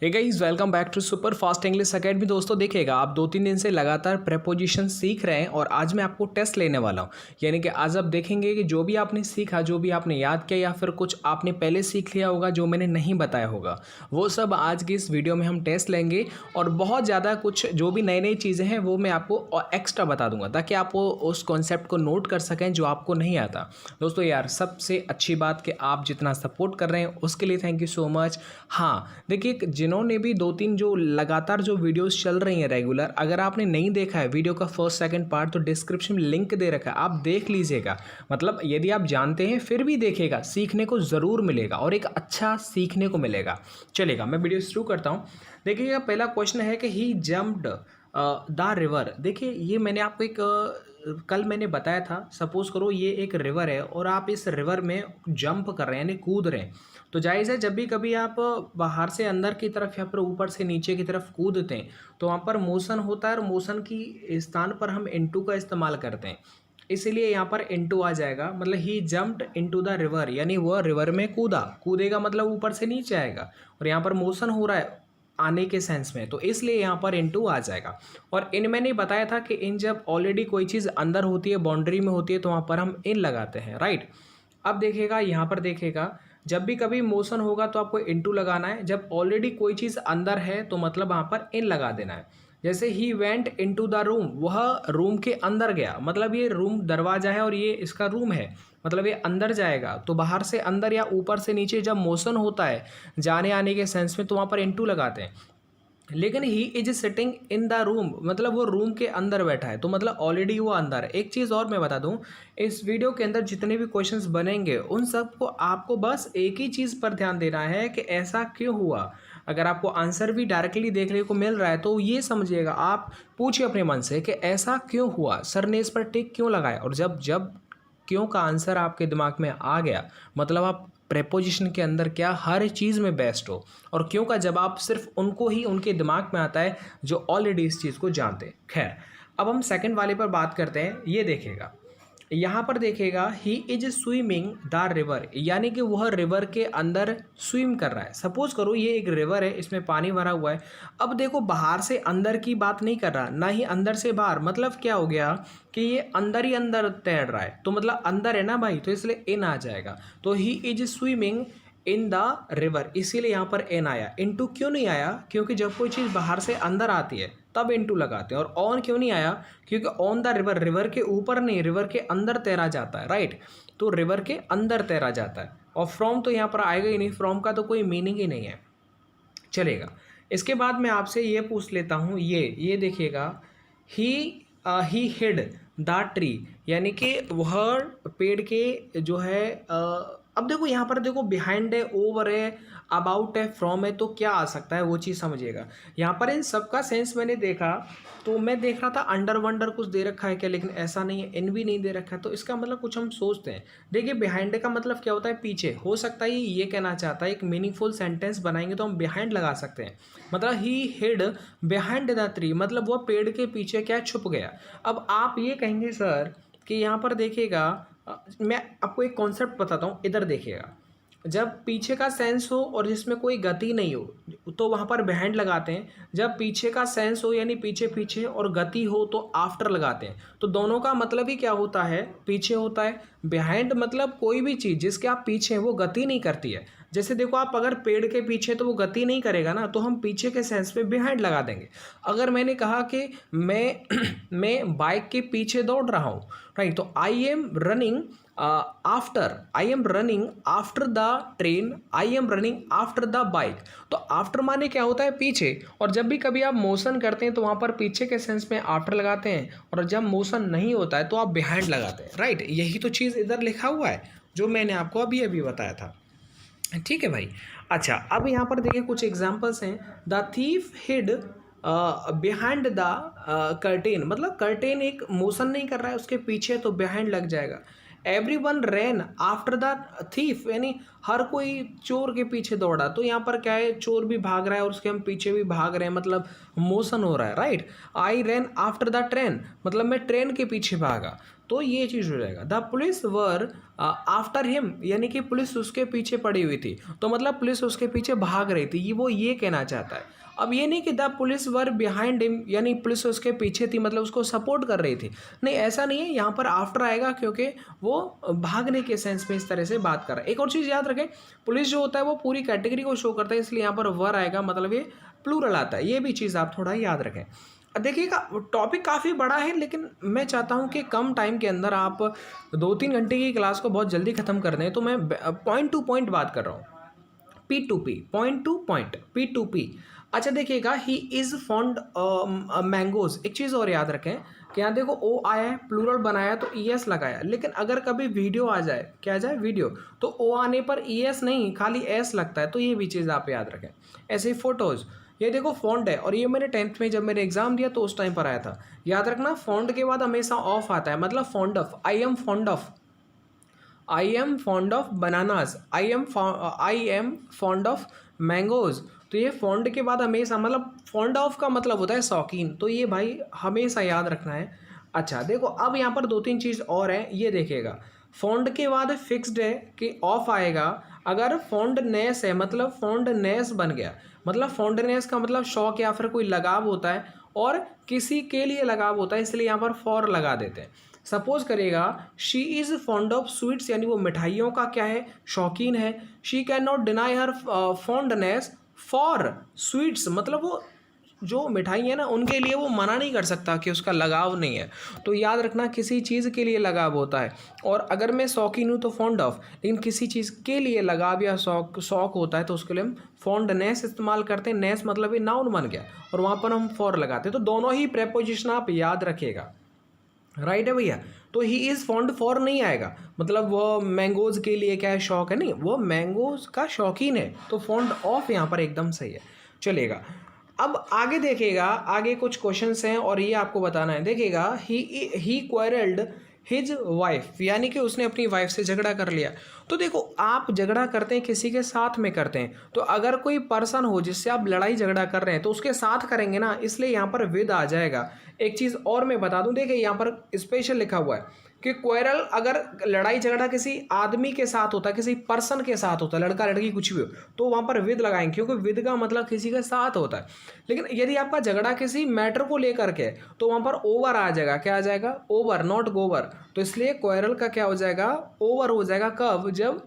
Hey guys, welcome back to super fast English academy. दोस्तों देखिएगा, आप 2-3 दिन से लगातार प्रेपोजिशन सीख रहे हैं और आज मैं आपको टेस्ट लेने वाला हूं। यानी कि आज आप देखेंगे कि जो भी आपने सीखा, जो भी आपने याद किया या फिर कुछ आपने पहले सीख लिया होगा जो मैंने नहीं बताया होगा, वो सब आज की इस वीडियो में हम टेस्ट लेंगे। और बहुत ज़्यादा कुछ जो भी नई नई चीज़ें हैं वो मैं आपको एक्स्ट्रा बता दूंगा ताकि आप वो उस कॉन्सेप्ट को नोट कर सकें जो आपको नहीं आता। दोस्तों यार, सबसे अच्छी बात कि आप जितना सपोर्ट कर रहे हैं उसके लिए थैंक यू सो मच। हाँ देखिए, जिन्होंने भी 2-3 जो लगातार जो वीडियोस चल रही हैं रेगुलर, अगर आपने नहीं देखा है वीडियो का फर्स्ट सेकंड पार्ट तो डिस्क्रिप्शन में लिंक दे रखा है, आप देख लीजिएगा। मतलब यदि आप जानते हैं फिर भी देखिएगा, सीखने को ज़रूर मिलेगा और एक अच्छा सीखने को मिलेगा। चलेगा, मैं वीडियो शुरू करता हूँ। देखिएगा, पहला क्वेश्चन है कि ही जम्प्ड द रिवर। देखिए, ये मैंने आपको एक कल मैंने बताया था। सपोज करो ये एक रिवर है और आप इस रिवर में जंप कर रहे हैं, यानी कूद रहे हैं। तो जायज़ है, जब भी कभी आप बाहर से अंदर की तरफ या फिर ऊपर से नीचे की तरफ कूदते हैं तो वहाँ पर मोशन होता है और मोशन की स्थान पर हम इनटू का इस्तेमाल करते हैं। इसीलिए यहाँ पर इनटू आ जाएगा। मतलब ही जंप्ड इनटू द रिवर, यानी वह रिवर में कूदा। कूदेगा मतलब ऊपर से नीचे आएगा और यहाँ पर मोशन हो रहा है आने के सेंस में, तो इसलिए यहाँ पर इनटू आ जाएगा। और इन मैंने बताया था कि इन जब ऑलरेडी कोई चीज़ अंदर होती है, बाउंड्री में होती है, तो वहाँ पर हम इन लगाते हैं, राइट। अब देखिएगा, यहाँ पर देखिएगा, जब भी कभी मोशन होगा तो आपको इनटू लगाना है। जब ऑलरेडी कोई चीज़ अंदर है तो मतलब वहाँ पर इन लगा देना है। जैसे he went into the room, वह रूम के अंदर गया। मतलब ये रूम दरवाजा है और ये इसका रूम है, मतलब ये अंदर जाएगा। तो बाहर से अंदर या ऊपर से नीचे जब मोशन होता है जाने आने के सेंस में, तो वहाँ पर इनटू लगाते हैं। लेकिन he is sitting in the room, मतलब वो रूम के अंदर बैठा है, तो मतलब ऑलरेडी वो अंदर है। एक चीज़ और मैं बता दूं, इस वीडियो के अंदर जितने भी क्वेश्चंस बनेंगे उन सबको आपको बस एक ही चीज़ पर ध्यान देना है कि ऐसा क्यों हुआ। अगर आपको आंसर भी डायरेक्टली देखने को मिल रहा है तो ये समझिएगा, आप पूछिए अपने मन से कि ऐसा क्यों हुआ, सर ने इस पर टिक क्यों लगाया। और जब जब क्यों का आंसर आपके दिमाग में आ गया, मतलब आप प्रेपोजिशन के अंदर क्या हर चीज़ में बेस्ट हो। और क्यों का जवाब सिर्फ उनको ही उनके दिमाग में आता है जो ऑलरेडी इस चीज़ को जानते हैं। खैर, अब हम सेकंड वाले पर बात करते हैं। ये देखेगा, यहाँ पर देखेगा he is swimming the river, यानी कि वह रिवर के अंदर स्विम कर रहा है। सपोज करो ये एक रिवर है, इसमें पानी भरा हुआ है। अब देखो, बाहर से अंदर की बात नहीं कर रहा, ना ही अंदर से बाहर। मतलब क्या हो गया कि ये अंदर ही अंदर तैर रहा है, तो मतलब अंदर है ना भाई, तो इसलिए इन आ जाएगा। तो he is swimming in the river, इसीलिए यहाँ पर एन आया। इनटू क्यों नहीं आया? क्योंकि जब कोई चीज़ बाहर से अंदर आती है तब इनटू लगाते हैं। और ऑन क्यों नहीं आया? क्योंकि ऑन द रिवर, रिवर के ऊपर नहीं, रिवर के अंदर तैरा जाता है, राइट। तो रिवर के अंदर तैरा जाता है। और फ्रॉम तो यहाँ पर आएगा ही नहीं, फ्रॉम का तो कोई मीनिंग ही नहीं है। चलेगा, इसके बाद मैं आपसे ये पूछ लेता हूँ। ये देखिएगा, ही हिड द ट्री, यानी कि वह पेड़ के जो है अब देखो यहाँ पर देखो, बिहाइंड है, ओवर है, अबाउट है, फ्रॉम है, तो क्या आ सकता है वो चीज़ समझिएगा। यहाँ पर इन सब का सेंस मैंने देखा तो मैं देख रहा था अंडर वंडर कुछ दे रखा है क्या, लेकिन ऐसा नहीं है। इन भी नहीं दे रखा है, तो इसका मतलब कुछ हम सोचते हैं। देखिए, बिहाइंड का मतलब क्या होता है? पीछे। हो सकता है ये कहना चाहता है, एक मीनिंगफुल सेंटेंस बनाएंगे तो हम बिहाइंड लगा सकते हैं। मतलब ही हिड बिहाइंड द ट्री, मतलब वह पेड़ के पीछे क्या छुप गया। अब आप ये कहेंगे सर कि यहाँ पर देखिएगा, मैं आपको एक कॉन्सेप्ट बताता हूँ, इधर देखिएगा। जब पीछे का सेंस हो और जिसमें कोई गति नहीं हो तो वहाँ पर बिहाइंड लगाते हैं। जब पीछे का सेंस हो यानी पीछे पीछे और गति हो तो आफ्टर लगाते हैं। तो दोनों का मतलब ही क्या होता है? पीछे होता है। बिहाइंड मतलब कोई भी चीज़ जिसके आप पीछे हैं वो गति नहीं करती है। जैसे देखो, आप अगर पेड़ के पीछे तो वो गति नहीं करेगा ना, तो हम पीछे के सेंस में बिहाइंड लगा देंगे। अगर मैंने कहा कि मैं बाइक के पीछे दौड़ रहा हूँ, राइट, तो I am running after the train, I am running after the bike. तो आफ्टर माने क्या होता है? पीछे। और जब भी कभी आप मोशन करते हैं तो वहाँ पर पीछे के सेंस में आफ्टर लगाते हैं, और जब मोशन नहीं होता है तो आप बिहाइंड लगाते हैं, राइट। यही तो चीज़ इधर लिखा हुआ है जो मैंने आपको अभी अभी बताया था। ठीक है भाई। अच्छा, अब यहाँ पर देखिए कुछ एग्जाम्पल्स हैं। The thief hid behind the curtain, मतलब कर्टेन एक मोशन नहीं कर रहा है उसके पीछे, तो बिहाइंड लग जाएगा। Every one rain after the thief, यानी हर कोई चोर के पीछे दौड़ा, तो यहाँ पर क्या है? चोर भी भाग रहा है और उसके हम पीछे भी भाग रहे हैं, मतलब मोशन हो रहा है, right. I rain after the train, मतलब मैं ट्रेन के पीछे भागा। तो ये चीज़ हो जाएगा। The police were after him, यानी कि पुलिस उसके पीछे पड़ी हुई थी, तो मतलब पुलिस उसके पीछे भाग रही थी, वो ये कहना चाहता है। अब ये नहीं कि the police were behind him, यानी पुलिस उसके पीछे थी मतलब उसको सपोर्ट कर रही थी, नहीं ऐसा नहीं है, यहाँ पर आफ्टर आएगा क्योंकि वो भागने के सेंस में इस तरह से बात कर रहा है। एक और चीज़ याद रखें, पुलिस जो होता है वो पूरी कैटेगरी को शो करता है, इसलिए यहाँ पर वर आएगा, मतलब ये प्लूरल आता है, ये भी चीज़ आप थोड़ा याद रखें। देखिएगा टॉपिक काफ़ी बड़ा है, लेकिन मैं चाहता हूँ कि कम टाइम के अंदर आप 2-3 घंटे की क्लास को बहुत जल्दी ख़त्म कर दें, तो मैं पॉइंट टू पॉइंट बात कर रहा हूँ, P2P, point two point, P2P। अच्छा देखिएगा, ही इज़ फॉन्ड मैंगोज। एक चीज़ और याद रखें कि यहाँ देखो ओ आया है, प्लूरल बनाया तो ES लगाया, लेकिन अगर कभी वीडियो आ जाए, क्या आ जाए वीडियो, तो ओ आने पर ES नहीं खाली S लगता है, तो ये भी चीज़ आप याद रखें। ऐसे ही फोटोज़, ये देखो फॉन्ट है, और ये मैंने 10th में जब मैंने एग्जाम दिया तो उस टाइम पर आया था। याद रखना फॉन्ट के बाद हमेशा ऑफ आता है, मतलब fond of, I am fond of bananas, I am fond of mangoes. तो ये फॉन्ड के बाद हमेशा, मतलब फॉन्ड ऑफ का मतलब होता है शौकीन, तो ये भाई हमेशा याद रखना है। अच्छा देखो, अब यहाँ पर 2-3 चीज़ और है, ये देखिएगा, फॉन्ड के बाद फिक्स्ड है कि ऑफ आएगा, अगर फॉन्डनेस है मतलब फॉन्डनेस बन गया, मतलब फॉन्डनेस का मतलब शौक या फिर कोई लगाव होता है, और किसी के लिए लगाव होता है, इसलिए यहाँ पर फॉर लगा देते हैं। सपोज करेगा, she is fond of sweets, यानी वो मिठाइयों का क्या है, शौकीन है। She can not deny her fondness for sweets, मतलब वो जो मिठाई है ना उनके लिए वो मना नहीं कर सकता कि उसका लगाव नहीं है। तो याद रखना किसी चीज़ के लिए लगाव होता है, और अगर मैं शौकीन हूँ तो फॉन्ड ऑफ, लेकिन किसी चीज़ के लिए लगाव या शौक होता है तो उसके लिए हम फॉन्डनेस इस्तेमाल करते हैं। नेस मतलब ये नाउन बन गया, और वहाँ पर हम फॉर लगाते हैं, तो दोनों ही प्रेपोजिशन आप याद रखिएगा, राइट है भैया। तो ही इज़ फॉन्ड फॉर नहीं आएगा, मतलब वो मैंगोज के लिए क्या है, शौक है, नहीं वो मैंगोज का शौकीन है, तो फॉन्ड ऑफ यहाँ पर एकदम सही है, चलेगा। अब आगे देखिएगा, आगे कुछ क्वेश्चंस हैं और ये आपको बताना है। देखिएगा, ही क्वारल्ड हिज वाइफ, यानी कि उसने अपनी वाइफ से झगड़ा कर लिया। तो देखो, आप झगड़ा करते हैं किसी के साथ में करते हैं, तो अगर कोई पर्सन हो जिससे आप लड़ाई झगड़ा कर रहे हैं तो उसके साथ करेंगे ना, इसलिए यहाँ पर विद आ जाएगा। एक चीज़ और मैं बता दूं, देखिए यहाँ पर स्पेशल लिखा हुआ है कि क्वेरल, अगर लड़ाई झगड़ा किसी आदमी के साथ होता है, किसी पर्सन के साथ होता है, लड़का लड़की कुछ भी हो, तो वहाँ पर विद लगाएंगे, क्योंकि विद का मतलब किसी के साथ होता है। लेकिन यदि आपका झगड़ा किसी मैटर को लेकर के, तो वहाँ पर ओवर आ जाएगा, क्या आ जाएगा, ओवर, नॉट गोवर। तो इसलिए क्वेरल का क्या हो जाएगा, ओवर हो जाएगा। कब, जब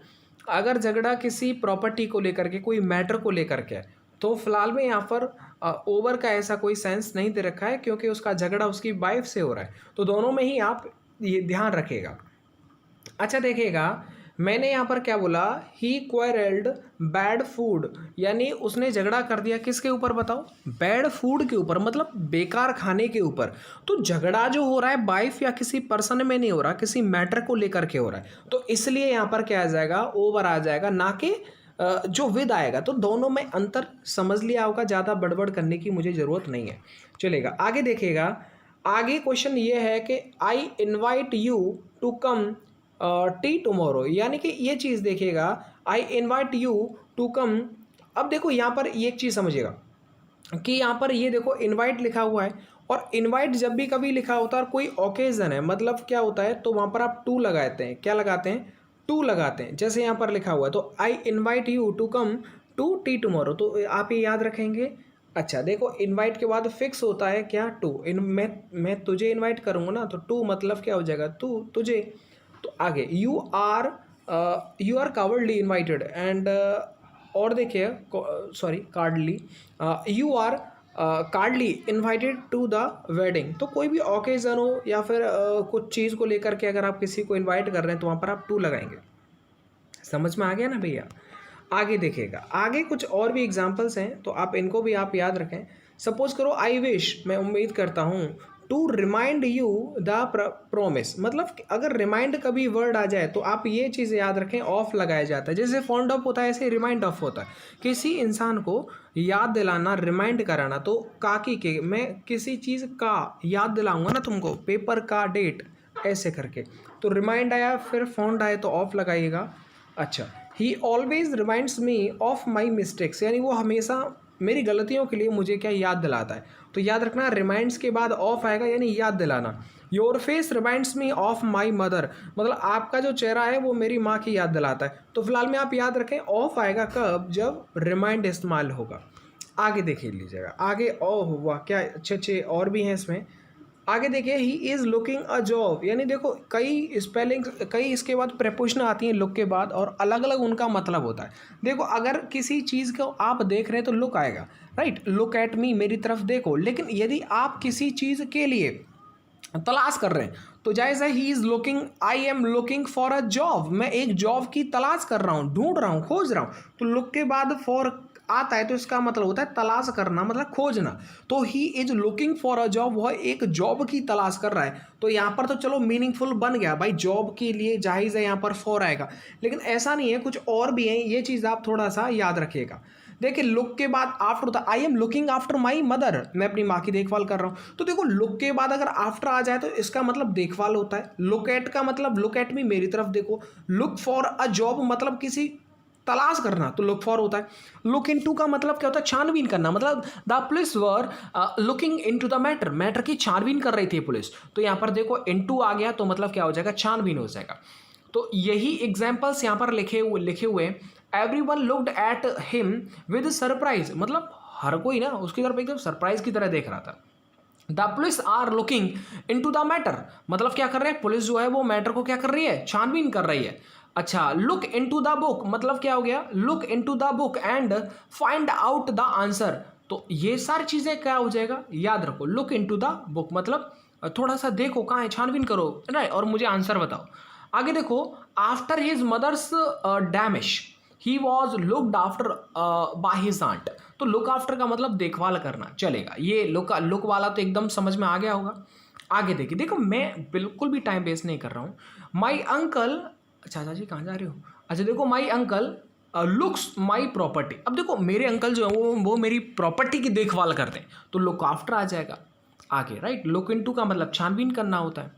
अगर झगड़ा किसी प्रॉपर्टी को लेकर के, कोई मैटर को लेकर के, तो फिलहाल में यहाँ पर ओवर का ऐसा कोई सेंस नहीं दे रखा है, क्योंकि उसका झगड़ा उसकी वाइफ से हो रहा है, तो दोनों में ही आप ये ध्यान रखिएगा। अच्छा देखिएगा, मैंने यहाँ पर क्या बोला, ही क्वारल्ड बैड फूड, यानी उसने झगड़ा कर दिया किसके ऊपर बताओ, बैड फूड के ऊपर, मतलब बेकार खाने के ऊपर। तो झगड़ा जो हो रहा है वाइफ या किसी पर्सन में नहीं हो रहा, किसी मैटर को लेकर के हो रहा है, तो इसलिए यहाँ पर क्या आ जाएगा, ओवर आ जाएगा, ना कि जो विद आएगा। तो दोनों में अंतर समझ लिया होगा, ज़्यादा बड़बड़ करने की मुझे ज़रूरत नहीं है। चलेगा, आगे देखिएगा, आगे क्वेश्चन ये है कि I invite you to come tea tomorrow, यानी कि ये चीज़ देखिएगा, I invite you to come. अब देखो यहाँ पर ये एक चीज़ समझिएगा कि यहाँ पर ये देखो इनवाइट लिखा हुआ है, और इनवाइट जब भी कभी लिखा होता है और कोई ओकेज़न है, मतलब क्या होता है, तो वहाँ पर आप टू लगाते हैं, क्या लगाते हैं, टू लगाते हैं। जैसे यहाँ पर लिखा हुआ है, तो I invite you to come to tea tomorrow, तो आप ये याद रखेंगे। अच्छा देखो, इनवाइट के बाद फिक्स होता है क्या, टू, मैं तुझे इनवाइट करूँगा ना, तो टू मतलब क्या हो जाएगा, तू, तुझे। तो आगे you are cordially invited and, और देखिए, sorry cordially, you are cordially invited to the wedding. तो कोई भी ओकेज़न हो या फिर कुछ चीज़ को लेकर के अगर आप किसी को इनवाइट कर रहे हैं, तो वहाँ पर आप टू लगाएंगे। समझ में आ गया ना भैया। आगे देखिएगा, आगे कुछ और भी एग्जांपल्स हैं, तो आप इनको भी आप याद रखें। सपोज करो, आई विश, मैं उम्मीद करता हूँ, to remind you the promise, मतलब अगर रिमाइंड कभी वर्ड आ जाए तो आप ये चीज़ याद रखें, ऑफ लगाया जाता है। जैसे फॉन्ड ऑफ होता है, ऐसे रिमाइंड ऑफ होता है, किसी इंसान को याद दिलाना, रिमाइंड कराना। तो काकी के, मैं किसी चीज़ का याद दिलाऊंगा ना तुमको, पेपर का डेट, ऐसे करके, तो रिमाइंड आया, फिर फॉन्ड आए तो ऑफ लगाइएगा। अच्छा, ही always reminds me of my mistakes, यानी वो हमेशा मेरी गलतियों के लिए मुझे क्या याद दिलाता है। तो याद रखना, रिमाइंड्स के बाद ऑफ आएगा, यानी याद दिलाना। Your face reminds me of my mother, मतलब आपका जो चेहरा है वो मेरी माँ की याद दिलाता है। तो फिलहाल में आप याद रखें ऑफ आएगा कब, जब रिमाइंड इस्तेमाल होगा। आगे देख लीजिएगा, आगे ओ हुआ क्या अच्छे अच्छे और भी हैं इसमें। आगे देखिए he is looking a job, यानी देखो कई स्पेलिंग, कई इसके बाद प्रेपोजिशन आती हैं लुक के बाद और अलग अलग उनका मतलब होता है। देखो अगर किसी चीज़ को आप देख रहे हैं तो लुक आएगा, राइट, लुक एट मी, मेरी तरफ देखो। लेकिन यदि आप किसी चीज़ के लिए तलाश कर रहे हैं तो जैसे he is looking, I am looking for a job, मैं एक जॉब की तलाश कर रहा हूँ, ढूंढ रहा हूँ, खोज रहा हूँ। तो लुक के बाद फॉर आता है तो इसका मतलब होता है तलाश करना, मतलब खोजना। तो he is looking for a job, वह एक जॉब की तलाश कर रहा है। तो यहाँ पर तो चलो मीनिंगफुल बन गया भाई, जॉब के लिए जाहिज़ है यहाँ पर फॉर आएगा। लेकिन ऐसा नहीं है, कुछ और भी है, ये चीज़ आप थोड़ा सा याद रखिएगा। देखिए लुक के बाद आफ्टर होता है, I am looking after my mother, मैं अपनी माँ की देखभाल कर रहा हूँ। तो देखो लुक के बाद अगर आफ्टर आ जाए तो इसका मतलब देखभाल होता है। लुक एट का मतलब लुक एट मी, मेरी तरफ देखो। लुक फॉर अ जॉब मतलब किसी तलाश करना, तो लुक फॉर होता है। लुक इनटू का मतलब क्या होता है, छानबीन करना, मतलब the police were looking into the matter, matter की छानबीन कर रही थी पुलिस। तो यहाँ पर देखो इनटू आ गया तो मतलब क्या हो जाएगा, छानबीन हो जाएगा। तो यही एग्जाम्पल्स यहाँ पर लिखे हुए every one looked at him with surprise, मतलब हर कोई ना उसकी तरफ एकदम सरप्राइज की तरह देख रहा था। The police are looking in to the matter, मतलब क्या कर रहे हैं, पुलिस जो है वो मैटर को क्या कर रही है, छानबीन कर रही है। अच्छा, look in to the book मतलब क्या हो गया, look in to the book and find out the answer. तो ये सारी चीजें क्या हो जाएगा, याद रखो। Look in to the book मतलब थोड़ा सा देखो कहाँ है, छानबीन करो ना, और मुझे आंसर बताओ। आगे देखो, after his mother's demise he was looked after by his aunt. तो लुक आफ्टर का मतलब देखभाल करना, चलेगा। ये लुक वाला तो एकदम समझ में आ गया होगा। आगे देखिए, देखो मैं बिल्कुल भी टाइम वेस्ट नहीं कर रहा हूँ। माई अंकल, चाचा जी कहाँ जा रहे हो, अच्छा देखो, my uncle looks my property. अब देखो मेरे अंकल जो है वो मेरी प्रॉपर्टी की देखभाल करते हैं, तो लुक आफ्टर आ जाएगा आगे, राइट। लुक इनटू का मतलब छानबीन करना होता है।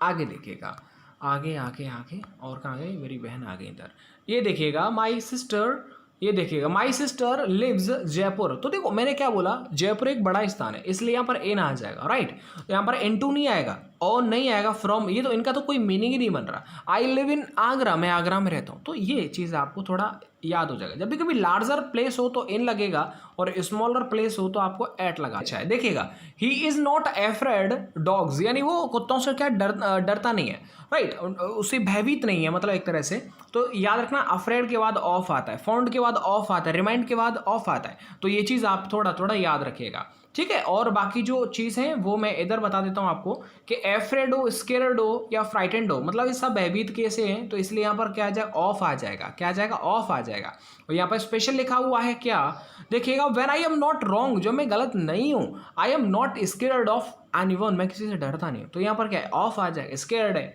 आगे देखिएगा, आगे आगे आगे और कहाँ गई, मेरी बहन आ गई इधर। ये देखिएगा माई सिस्टर, ये देखिएगा माई सिस्टर लिव्स जयपुर। तो देखो मैंने क्या बोला, जयपुर एक बड़ा स्थान है, इसलिए यहाँ पर एन आ जाएगा, राइट। तो यहाँ पर एन टू नहीं आएगा और नहीं आएगा फ्रॉम, ये तो इनका तो कोई मीनिंग ही नहीं बन रहा। आई लिव इन आगरा, मैं आगरा में रहता हूँ। तो ये चीज़ आपको थोड़ा याद हो जाएगा। जब भी कभी लार्जर प्लेस हो तो इन लगेगा और स्मॉलर प्लेस हो तो आपको एट लगा। अच्छा है, देखिएगा he is not afraid dogs, यानी वो कुत्तों से क्या डरता नहीं है, राइट, उससे भयभीत नहीं है, मतलब एक तरह से। तो याद रखना अफ्रेड के बाद ऑफ आता है, फाउंड के बाद ऑफ आता है, रिमाइंड के बाद ऑफ आता है। तो ये चीज़ आप थोड़ा थोड़ा याद रखिएगा, ठीक है। और बाकी जो चीज़ है वो मैं इधर बता देता हूँ आपको कि एफ्रेड हो, स्केर्ड हो या फ्राइटेंड हो, मतलब ये सब भयभीत कैसे हैं, तो इसलिए यहाँ पर क्या आ जाएगा, ऑफ आ जाएगा। क्या आ जाएगा, ऑफ आ जाएगा। और यहाँ पर स्पेशल लिखा हुआ है क्या, देखिएगा, when I am not wrong, जो मैं गलत नहीं हूँ, I am not scared of anyone, मैं किसी से डरता नहीं हूँ। तो यहाँ पर क्या है, ऑफ आ जाएगा, स्केर्ड है,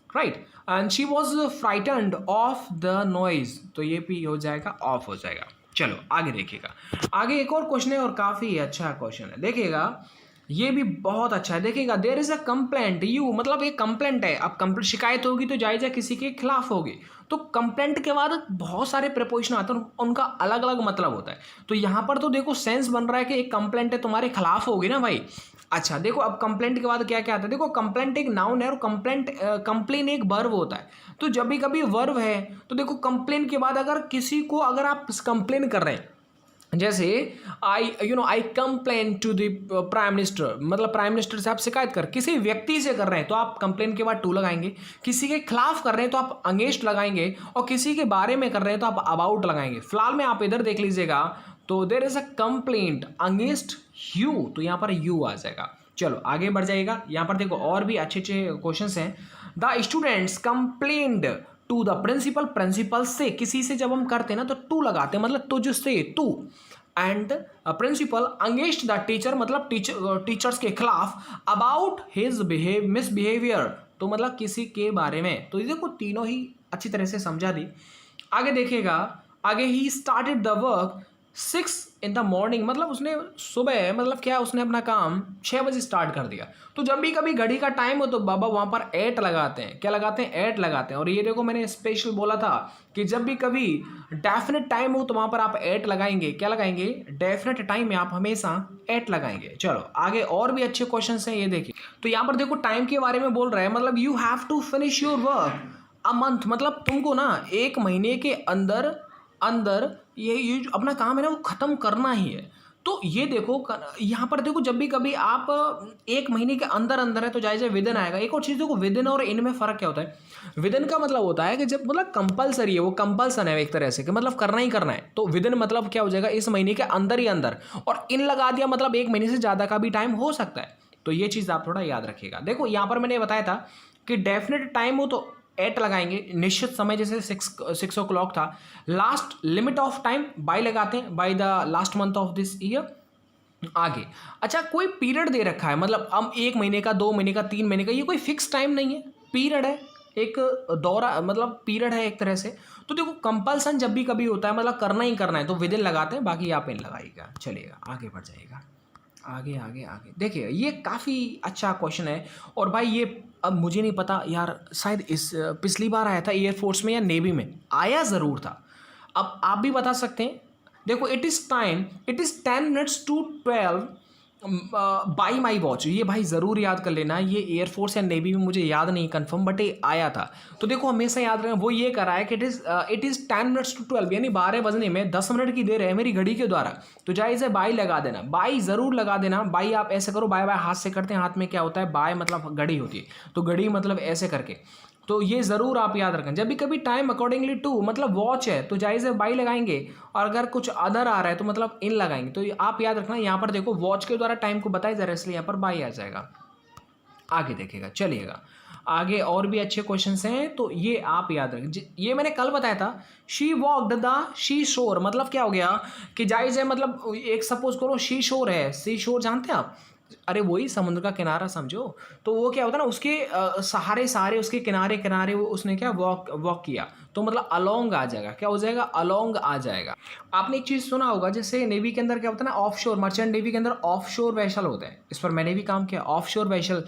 right. And she was frightened of the noise, तो ये भी हो जाएगा, ऑफ हो जाएगा। चलो आगे देखिएगा, आगे एक और क्वेश्चन है और काफ़ी अच्छा क्वेश्चन है, देखिएगा ये भी बहुत अच्छा है। देखिएगा, there is a complaint you, मतलब एक कंप्लेंट है। अब शिकायत होगी तो जायज़ है किसी के खिलाफ होगी। तो कंप्लेंट के बाद बहुत सारे प्रेपोजिशन आते हैं, उनका अलग अलग मतलब होता है। तो यहाँ पर तो देखो सेंस बन रहा है कि एक कंप्लेंट है तुम्हारे खिलाफ होगी ना भाई। अच्छा देखो, अब कंप्लेंट के बाद क्या क्या आता है, देखो कंप्लेंट एक नाउन है और कंप्लेन एक वर्ब होता है। तो जब भी कभी वर्ब है तो देखो कंप्लेन के बाद अगर किसी को, अगर आप कंप्लेन कर रहे हैं, जैसे I complain to the prime minister, मतलब प्राइम मिनिस्टर से आप शिकायत कर, किसी व्यक्ति से कर रहे हैं तो आप कंप्लेन के बाद टू लगाएंगे, किसी के खिलाफ कर रहे हैं तो आप अगेंस्ट लगाएंगे, और किसी के बारे में कर रहे हैं तो आप अबाउट लगाएंगे। फिलहाल में आप इधर देख लीजिएगा, तो there is a complaint against you, तो यहाँ पर यू आ जाएगा। चलो आगे बढ़ जाएगा, यहाँ पर देखो और भी अच्छे अच्छे क्वेश्चन हैं। The students complained to the principal, principal से, किसी से जब हम करते हैं ना तो टू लगाते हैं, मतलब तुझ से, तू। And principal against the teacher, मतलब टीचर्स के खिलाफ, अबाउट हिज मिसबिहेवियर, तो मतलब किसी के बारे में। तो देखो तीनों ही अच्छी तरह से समझा दी। आगे देखिएगा, आगे he started the work 6 in the morning, मतलब उसने सुबह, मतलब क्या, उसने अपना काम 6 बजे स्टार्ट कर दिया। तो जब भी कभी घड़ी का टाइम हो तो बाबा वहाँ पर एट लगाते हैं। क्या लगाते हैं? एट लगाते हैं। और ये देखो मैंने स्पेशल बोला था कि जब भी कभी डेफिनेट टाइम हो तो वहाँ पर आप एट लगाएंगे। क्या लगाएंगे? डेफिनेट टाइम में आप हमेशा एट लगाएंगे। चलो आगे और भी अच्छे क्वेश्चन हैं, ये देखिए। तो यहाँ पर देखो टाइम के बारे में बोल रहा है, मतलब you have to finish your work a month, मतलब तुमको ना 1 महीने के अंदर अंदर ये जो अपना काम है ना वो ख़त्म करना ही है। तो ये देखो यहाँ पर देखो, जब भी कभी आप 1 महीने के अंदर अंदर है तो जायज़ है विदिन आएगा। एक और चीज़ देखो, विदिन और इन में फ़र्क क्या होता है? विदिन का मतलब होता है कि जब मतलब कंपलसरी है, वो कंपल्सन है एक तरह से, कि मतलब करना ही करना है। तो विदिन मतलब क्या हो जाएगा? इस महीने के अंदर ही अंदर। और इन लगा दिया मतलब 1 महीने से ज़्यादा का भी टाइम हो सकता है। तो ये चीज़ आप थोड़ा याद रखिएगा। देखो यहाँ पर मैंने बताया था कि डेफिनेट टाइम हो तो एट लगाएंगे, निश्चित समय जैसे 6 ओ क्लॉक था। Last limit of time by लगाते हैं, by the last month of this year. आगे अच्छा, कोई पीरियड दे रखा है, मतलब हम 1 महीने का, 2 महीने का, 3 महीने का, ये कोई फिक्स टाइम नहीं है, पीरियड है, एक दौरा, मतलब पीरियड है एक तरह से। तो देखो कंपल्सन जब भी कभी होता है मतलब करना ही करना है तो विदिन लगाते हैं, बाकी आप इन लगाइएगा। चलिएगा आगे बढ़ जाइएगा। आगे आगे आगे देखिए, ये काफ़ी अच्छा क्वेश्चन है। और भाई ये अब मुझे नहीं पता यार, शायद इस पिछली बार आया था एयरफोर्स में या नेवी में, आया ज़रूर था। अब आप भी बता सकते हैं। देखो it is time, it is 10 minutes to 12 by my watch. ये भाई ज़रूर याद कर लेना, ये एयरफोर्स या नेवी में मुझे याद नहीं कंफर्म, बट ये आया था। तो देखो हमेशा याद रखना, वो ये करा है कि इट इज़ 10 मिनट्स टू 12, यानी 12 बजने में 10 मिनट की देर है मेरी घड़ी के द्वारा। तो जायज़ है बाई लगा देना, बाई ज़रूर लगा देना। बाई आप ऐसे करो, बाय बाय हाथ से करते हैं, हाथ में क्या होता है? बाय मतलब घड़ी होती है, तो घड़ी मतलब ऐसे करके। तो ये ज़रूर आप याद रखें, जब भी कभी टाइम अकॉर्डिंगली टू मतलब वॉच है तो जायज़ है बाई लगाएंगे, और अगर कुछ अदर आ रहा है तो मतलब इन लगाएंगे। तो आप याद रखना, यहाँ पर देखो वॉच के द्वारा टाइम को बताया जा रहा है, इसलिए यहाँ पर बाई आ जाएगा। आगे देखिएगा, चलिएगा आगे और भी अच्छे क्वेश्चंस हैं, तो ये आप याद रखें। ये मैंने कल बताया था, शी वॉकड द शी शोर, मतलब क्या हो गया कि जायज़ है, मतलब एक सपोज करो शी शोर है, सी शोर जानते हैं आप? अरे वही समुद्र का किनारा समझो। तो वो क्या होता है ना, उसके सहारे सहारे उसके किनारे किनारे वो उसने क्या वॉक वॉक किया, तो मतलब अलोंग आ जाएगा। क्या हो जाएगा? अलोंग आ जाएगा। आपने एक चीज़ सुना होगा, जैसे नेवी के अंदर क्या होता है ना, ऑफ शोर, मर्चेंट नेवी के अंदर ऑफ शोर वेसल होते हैं। इस पर मैंने भी काम किया, ऑफ शोर वेसल।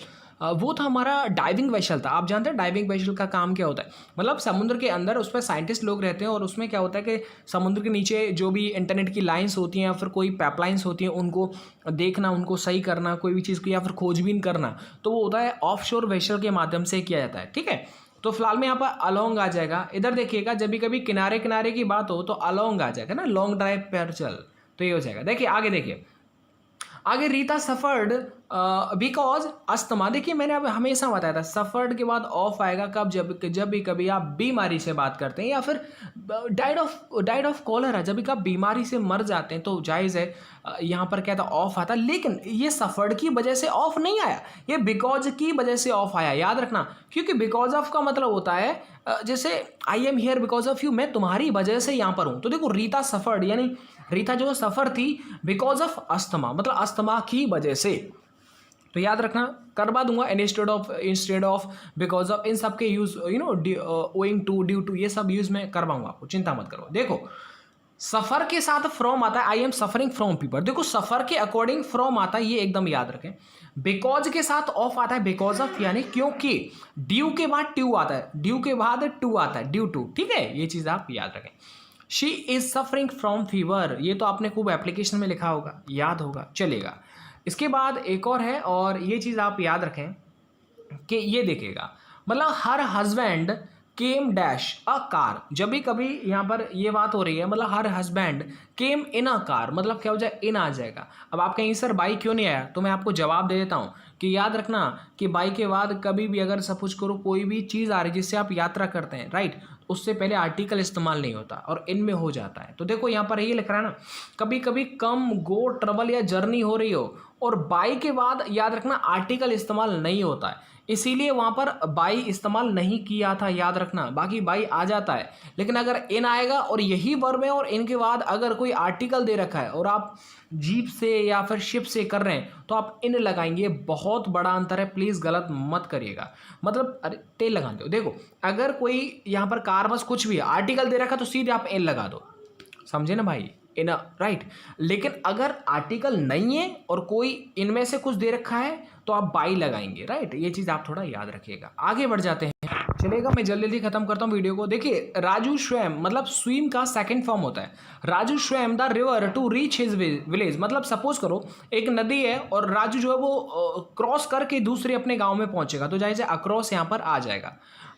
वो था हमारा डाइविंग वेसल था। आप जानते हैं डाइविंग वेसल का काम क्या होता है? मतलब समुद्र के अंदर उस पर साइंटिस्ट लोग रहते हैं, और उसमें क्या होता है कि समुद्र के नीचे जो भी इंटरनेट की लाइंस होती हैं या फिर कोई पाइपलाइंस होती हैं, उनको देखना, उनको सही करना, कोई भी चीज़ को या फिर खोजबीन करना, तो वो होता है ऑफ शोर वेसल के माध्यम से किया जाता है। ठीक है, तो फिलहाल में यहाँ पर अलोंग आ जाएगा। इधर देखिएगा, जब भी कभी किनारे किनारे की बात हो तो अलोंग आ जाएगा ना, लॉन्ग ड्राइव पर चल, तो ये हो जाएगा। देखिए आगे देखिए, आगे रीता सफर्ड बिकॉज अस्थमा। देखिए मैंने अब हमेशा बताया था, सफर्ड के बाद ऑफ आएगा कब? जब भी कभी आप बीमारी से बात करते हैं, या फिर डाइड ऑफ कॉलरा, जब भी आप बीमारी से मर जाते हैं तो जायज़ है यहाँ पर क्या था? ऑफ आता। लेकिन ये सफर्ड की वजह से ऑफ नहीं आया, ये बिकॉज की वजह से ऑफ आया, याद रखना। क्योंकि बिकॉज ऑफ का मतलब होता है जैसे I am here because of you, मैं तुम्हारी वजह से यहाँ पर हूँ। तो देखो रीता सफर्ड, यानी रीता जो सफ़र थी बिकॉज ऑफ अस्थमा, मतलब अस्थमा की वजह से। तो याद रखना, करवा दूंगा इंस्टेड ऑफ बिकॉज ऑफ, इन सब के use owing to, due to, ये सब यूज मैं करवाऊंगा आपको, चिंता मत करो। देखो सफर के साथ फ्रॉम आता है, I am suffering from people. देखो सफर के अकॉर्डिंग फ्रॉम आता है, ये एकदम याद रखें। बिकॉज के साथ ऑफ आता है, बिकॉज ऑफ यानी क्योंकि। ड्यू के बाद ट्यू आता है, ड्यू के बाद टू आता है, ड्यू टू। ठीक है, ये चीज़ आप याद रखें। She is suffering from fever, ये तो आपने खूब एप्लीकेशन में लिखा होगा, याद होगा, चलेगा। इसके बाद एक और है, और ये चीज़ आप याद रखें कि ये देखिएगा, मतलब her husband came dash a car. जब भी कभी यहाँ पर ये बात हो रही है, मतलब her husband came in a car, मतलब क्या हो जाए? इन आ जाएगा। अब आप कहेंगे सर बाई क्यों नहीं आया, तो मैं आपको जवाब दे देता हूँ कि याद रखना कि बाई के बाद कभी भी अगर सपोज करो कोई भी चीज़ आ रही है जिससे आप यात्रा करते हैं, राइट, उससे पहले आर्टिकल इस्तेमाल नहीं होता और इनमें हो जाता है। तो देखो यहाँ पर ये लिख रहा है ना, कभी कभी कम, गो, ट्रबल या जर्नी हो रही हो और बाई के बाद याद रखना आर्टिकल इस्तेमाल नहीं होता है, इसीलिए वहाँ पर बाई इस्तेमाल नहीं किया था, याद रखना। बाकी बाई आ जाता है, लेकिन अगर इन आएगा और यही वर्ब है और इनके बाद अगर कोई आर्टिकल दे रखा है और आप जीप से या फिर शिप से कर रहे हैं तो आप इन लगाएंगे। बहुत बड़ा अंतर है, प्लीज़ गलत मत करिएगा। मतलब अरे टेल लगा दो। देखो अगर कोई यहाँ पर कार बस कुछ भी आर्टिकल दे रखा है तो सीधे आप इन लगा दो, समझे ना भाई? इन अ राइट। लेकिन अगर आर्टिकल नहीं है और कोई इनमें से कुछ दे रखा है तो आप बाई लगाएंगे, राइट। ये चीज़ आप थोड़ा याद रखिएगा। आगे बढ़ जाते हैं, चलेगा। मैं जल्दी जल्दी खत्म करता हूँ वीडियो को। देखिए, राजू स्वयं मतलब स्विम का सेकंड फॉर्म होता है। Raju swam the river to reach his village, मतलब सपोज करो एक नदी है और राजू जो है वो क्रॉस करके दूसरे अपने गांव में पहुंचेगा, तो जाहिर से अक्रॉस यहाँ पर आ जाएगा।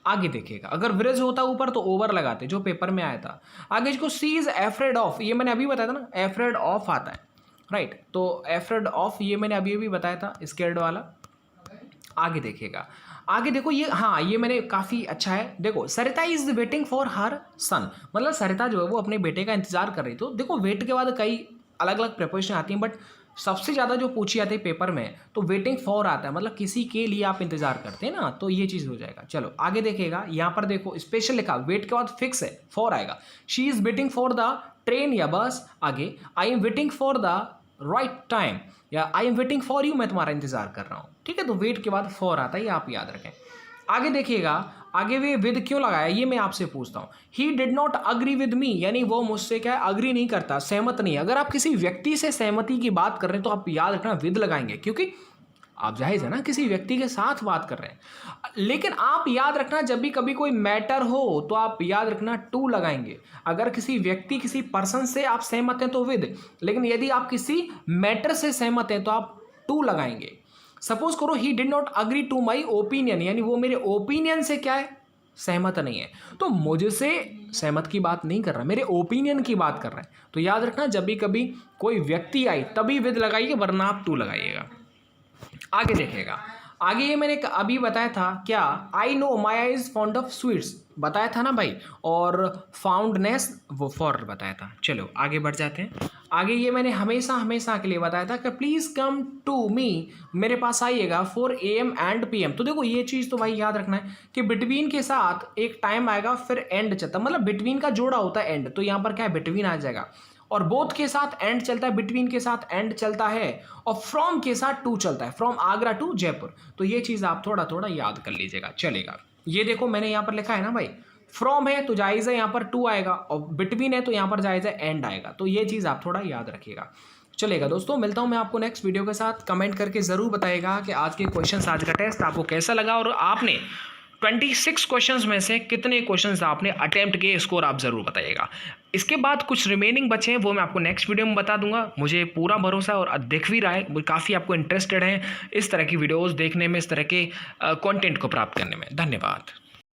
आगे देखिएगा, अगर ब्रिज होता ऊपर तो ओवर लगाते, जो पेपर में आया था। आगे इसको सी इज एफ्रेड ऑफ, ये मैंने अभी बताया था ना, एफ्रेड ऑफ आता है, राइट। तो एफ्रेड ऑफ ये मैंने अभी अभी बताया था, स्केर्ड वाला। आगे देखिएगा, आगे देखो ये, हाँ ये मैंने काफ़ी अच्छा है। देखो, सरिता इज वेटिंग फॉर हर सन, मतलब सरिता जो है वो अपने बेटे का इंतजार कर रही। तो देखो, वेट के बाद कई अलग अलग प्रिपोजिशन आती हैं, बट सबसे ज़्यादा जो पूछी जाती है पेपर में तो वेटिंग फॉर आता है, मतलब किसी के लिए आप इंतजार करते हैं ना, तो ये चीज़ हो जाएगा। चलो आगे देखिएगा, यहाँ पर देखो स्पेशल लिखा, वेट के बाद फिक्स है, फॉर आएगा। She is waiting for the train या बस। आगे, I am waiting for the right time, या I am waiting for you, मैं तुम्हारा इंतजार कर रहा हूँ, ठीक है। तो वेट के बाद फॉर आता है, ये आप याद रखें। आगे देखिएगा, आगे वे विद क्यों लगाया, ये मैं आपसे पूछता हूँ। ही did not agree with me, यानी वो मुझसे क्या अग्री नहीं करता, सहमत नहीं है। अगर आप किसी व्यक्ति से सहमति की बात कर रहे हैं तो आप याद रखना विद लगाएंगे, क्योंकि आप जाहिर है ना किसी व्यक्ति के साथ बात कर रहे हैं। लेकिन आप याद रखना, जब भी कभी कोई मैटर हो तो आप याद रखना टू लगाएंगे। अगर किसी व्यक्ति किसी पर्सन से आप सहमत हैं तो विद, लेकिन यदि आप किसी मैटर से सहमत हैं तो आप टू लगाएंगे। सपोज करो he did not agree to my opinion, यानी वो मेरे ओपिनियन से क्या है, सहमत नहीं है। तो मुझसे सहमत की बात नहीं कर रहा, मेरे ओपिनियन की बात कर रहा है। तो याद रखना, जब भी कभी कोई व्यक्ति आए तभी विद लगाइए, वरना आप टू लगाइएगा। आगे देखिएगा, आगे ये मैंने अभी बताया था क्या, I know my I is fond of sweets, बताया था ना भाई, और फाउंडनेस वो फॉर बताया था। चलो आगे बढ़ जाते हैं। आगे ये मैंने हमेशा हमेशा के लिए बताया था कि प्लीज़ कम टू मी, मेरे पास आइएगा 4 AM एंड PM। तो देखो ये चीज़ तो भाई याद रखना है कि बिटवीन के साथ एक टाइम आएगा, फिर एंड चलता, मतलब बिटवीन का जोड़ा होता है एंड, तो यहाँ पर क्या है, बिटवीन आ जाएगा। और बोथ के साथ एंड चलता है, बिटवीन के साथ एंड चलता है, और फ्रॉम के साथ टू चलता है, फ्रॉम आगरा टू जयपुर। तो ये चीज़ आप थोड़ा थोड़ा याद कर लीजिएगा, चलेगा। ये देखो मैंने यहाँ पर लिखा है ना भाई, फ्रॉम है तो जायज़ है यहाँ पर टू आएगा, और बिटवीन है तो यहाँ पर जायज़ है एंड आएगा। तो ये चीज़ आप थोड़ा याद रखिएगा, चलेगा। दोस्तों मिलता हूँ मैं आपको नेक्स्ट वीडियो के साथ। कमेंट करके ज़रूर बताइएगा कि आज के क्वेश्चंस, आज का टेस्ट आपको कैसा लगा, और आपने 26 क्वेश्चंस में से कितने क्वेश्चंस आपने अटेम्प्ट किए, स्कोर आप ज़रूर बताइएगा। इसके बाद कुछ रिमेनिंग बचे हैं, वो मैं आपको नेक्स्ट वीडियो में बता दूंगा। मुझे पूरा भरोसा है और दिख भी रहा है काफ़ी आपको इंटरेस्टेड हैं इस तरह की वीडियोज़ देखने में, इस तरह के कंटेंट को प्राप्त करने में। धन्यवाद।